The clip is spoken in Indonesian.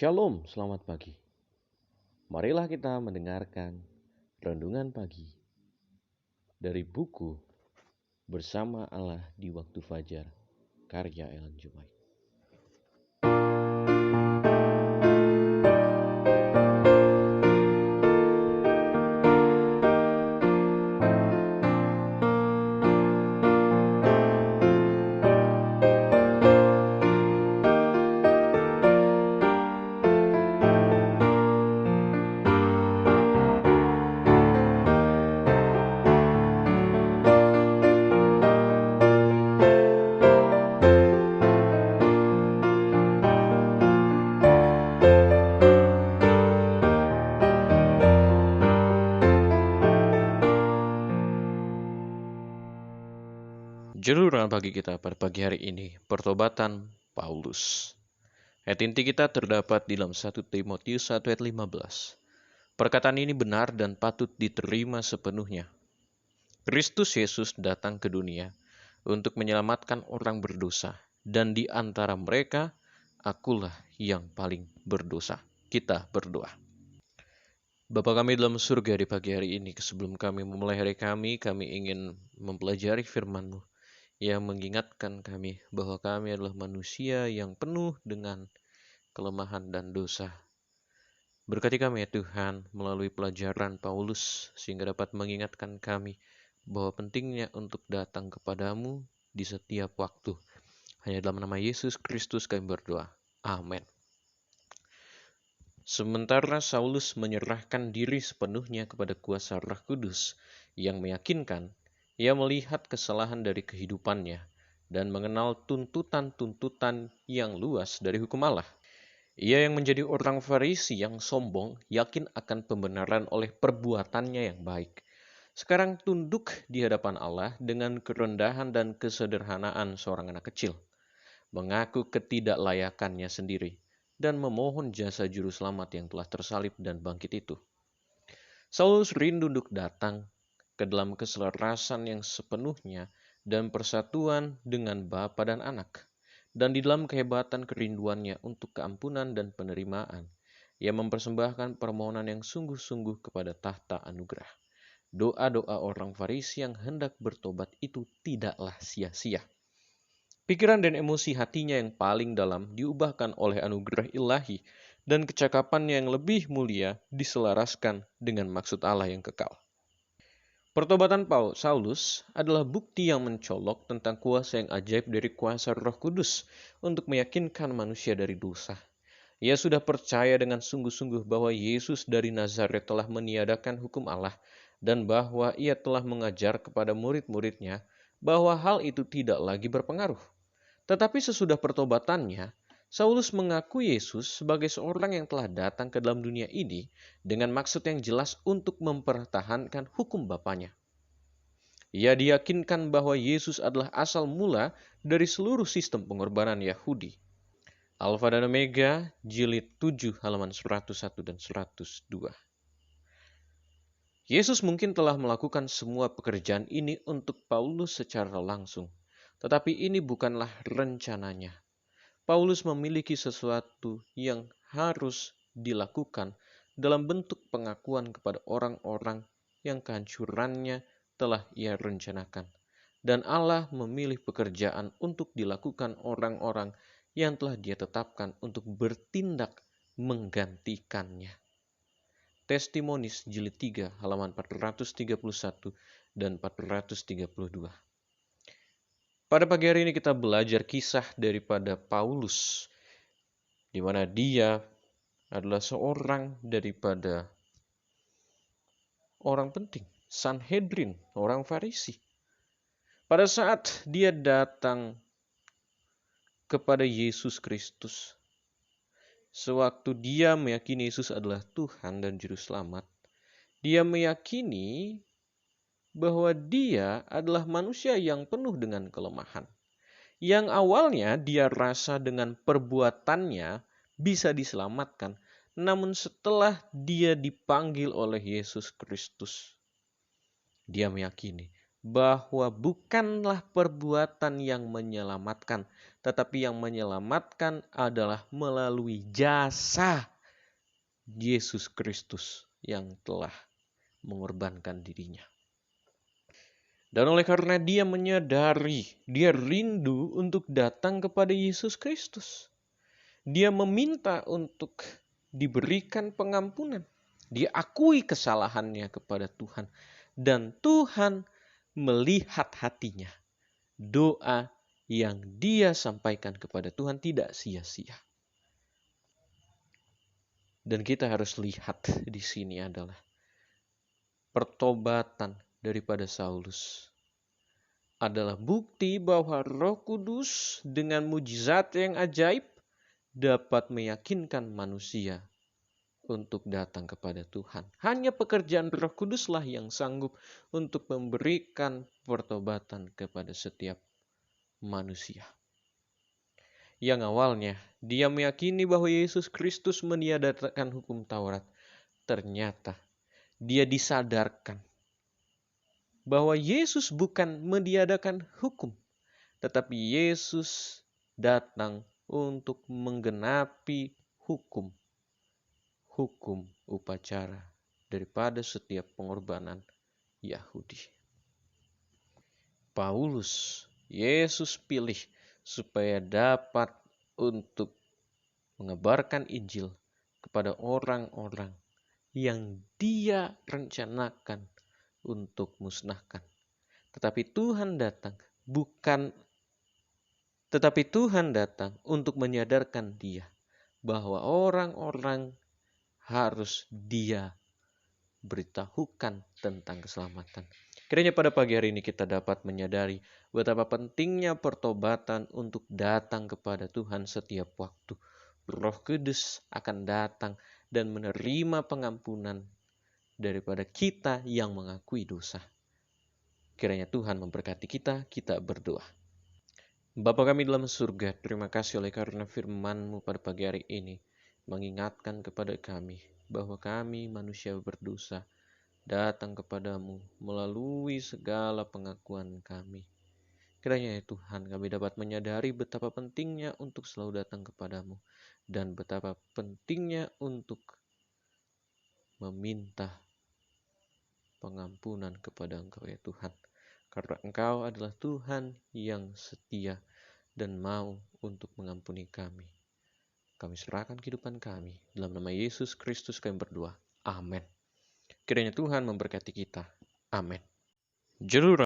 Shalom, selamat pagi. Marilah kita mendengarkan renungan pagi dari buku Bersama Allah di Waktu Fajar, karya Ellen G. White. Judul renungan pagi kita pada pagi hari ini, Pertobatan Paulus. Ayat inti kita terdapat di dalam 1 Timotius 1 ayat 15. Perkataan ini benar dan patut diterima sepenuhnya. Kristus Yesus datang ke dunia untuk menyelamatkan orang berdosa, dan di antara mereka, akulah yang paling berdosa. Kita berdoa. Bapa kami dalam surga di pagi hari ini, sebelum kami memulai hari kami ingin mempelajari firman-Mu yang mengingatkan kami bahwa kami adalah manusia yang penuh dengan kelemahan dan dosa. Berkati kami ya Tuhan melalui pelajaran Paulus sehingga dapat mengingatkan kami bahwa pentingnya untuk datang kepadamu di setiap waktu. Hanya dalam nama Yesus Kristus kami berdoa. Amin. Sementara Saulus menyerahkan diri sepenuhnya kepada kuasa Roh Kudus yang meyakinkan, ia melihat kesalahan dari kehidupannya dan mengenal tuntutan-tuntutan yang luas dari hukum Allah. Ia yang menjadi orang Farisi yang sombong, yakin akan pembenaran oleh perbuatannya yang baik. Sekarang tunduk di hadapan Allah dengan kerendahan dan kesederhanaan seorang anak kecil, mengaku ketidaklayakannya sendiri, dan memohon jasa juru selamat yang telah tersalib dan bangkit itu. Saulus rindu untuk datang ke dalam keselarasan yang sepenuhnya dan persatuan dengan Bapa dan Anak. Dan di dalam kehebatan kerinduannya untuk keampunan dan penerimaan, ia mempersembahkan permohonan yang sungguh-sungguh kepada tahta anugerah. Doa-doa orang Farisi yang hendak bertobat itu tidaklah sia-sia. Pikiran dan emosi hatinya yang paling dalam diubahkan oleh anugerah ilahi dan kecakapannya yang lebih mulia diselaraskan dengan maksud Allah yang kekal. Pertobatan Saulus adalah bukti yang mencolok tentang kuasa yang ajaib dari kuasa Roh Kudus untuk meyakinkan manusia dari dosa. Ia sudah percaya dengan sungguh-sungguh bahwa Yesus dari Nazaret telah meniadakan hukum Allah dan bahwa ia telah mengajar kepada murid-muridnya bahwa hal itu tidak lagi berpengaruh. Tetapi sesudah pertobatannya, Saulus mengaku Yesus sebagai seorang yang telah datang ke dalam dunia ini dengan maksud yang jelas untuk mempertahankan hukum Bapanya. Ia diyakinkan bahwa Yesus adalah asal mula dari seluruh sistem pengorbanan Yahudi. Alfa dan Omega, jilid 7 halaman 101 dan 102. Yesus mungkin telah melakukan semua pekerjaan ini untuk Paulus secara langsung. Tetapi ini bukanlah rencananya. Paulus memiliki sesuatu yang harus dilakukan dalam bentuk pengakuan kepada orang-orang yang kehancurannya telah ia rencanakan. Dan Allah memilih pekerjaan untuk dilakukan orang-orang yang telah dia tetapkan untuk bertindak menggantikannya. Testimonis jilid 3 halaman 431 dan 432. Pada pagi hari ini kita belajar kisah daripada Paulus, di mana dia adalah seorang daripada orang penting, Sanhedrin, orang Farisi. Pada saat dia datang kepada Yesus Kristus, sewaktu dia meyakini Yesus adalah Tuhan dan Juru Selamat, dia meyakini bahwa dia adalah manusia yang penuh dengan kelemahan. Yang awalnya dia rasa dengan perbuatannya bisa diselamatkan, namun setelah dia dipanggil oleh Yesus Kristus, dia meyakini bahwa bukanlah perbuatan yang menyelamatkan, tetapi yang menyelamatkan adalah melalui jasa Yesus Kristus yang telah mengorbankan dirinya. Dan oleh karena dia menyadari, dia rindu untuk datang kepada Yesus Kristus. Dia meminta untuk diberikan pengampunan. Dia akui kesalahannya kepada Tuhan. Dan Tuhan melihat hatinya. Doa yang dia sampaikan kepada Tuhan tidak sia-sia. Dan kita harus lihat di sini adalah pertobatan daripada Saulus adalah bukti bahwa Roh Kudus dengan mujizat yang ajaib dapat meyakinkan manusia untuk datang kepada Tuhan. Hanya pekerjaan Roh Kuduslah yang sanggup untuk memberikan pertobatan kepada setiap manusia. Yang awalnya dia meyakini bahwa Yesus Kristus meniadakan hukum Taurat, ternyata dia disadarkan bahwa Yesus bukan meniadakan hukum, tetapi Yesus datang untuk menggenapi hukum upacara daripada setiap pengorbanan Yahudi. Paulus, Yesus pilih supaya dapat untuk mengabarkan Injil kepada orang-orang yang dia rencanakan untuk musnahkan. Tetapi Tuhan datang untuk menyadarkan dia bahwa orang-orang harus dia beritahukan tentang keselamatan. Kiranya pada pagi hari ini kita dapat menyadari betapa pentingnya pertobatan untuk datang kepada Tuhan setiap waktu. Roh Kudus akan datang dan menerima pengampunan daripada kita yang mengakui dosa. Kiranya Tuhan memberkati kita berdoa. Bapa kami dalam surga, terima kasih oleh karena firman-Mu pada pagi hari ini mengingatkan kepada kami bahwa kami manusia berdosa datang kepadamu melalui segala pengakuan kami. Kiranya ya Tuhan kami dapat menyadari betapa pentingnya untuk selalu datang kepadamu dan betapa pentingnya untuk meminta pengampunan kepada Engkau ya Tuhan. Karena Engkau adalah Tuhan yang setia dan mau untuk mengampuni kami. Kami serahkan kehidupan kami. Dalam nama Yesus Kristus kami berdoa. Amin. Kiranya Tuhan memberkati kita. Amin. Juru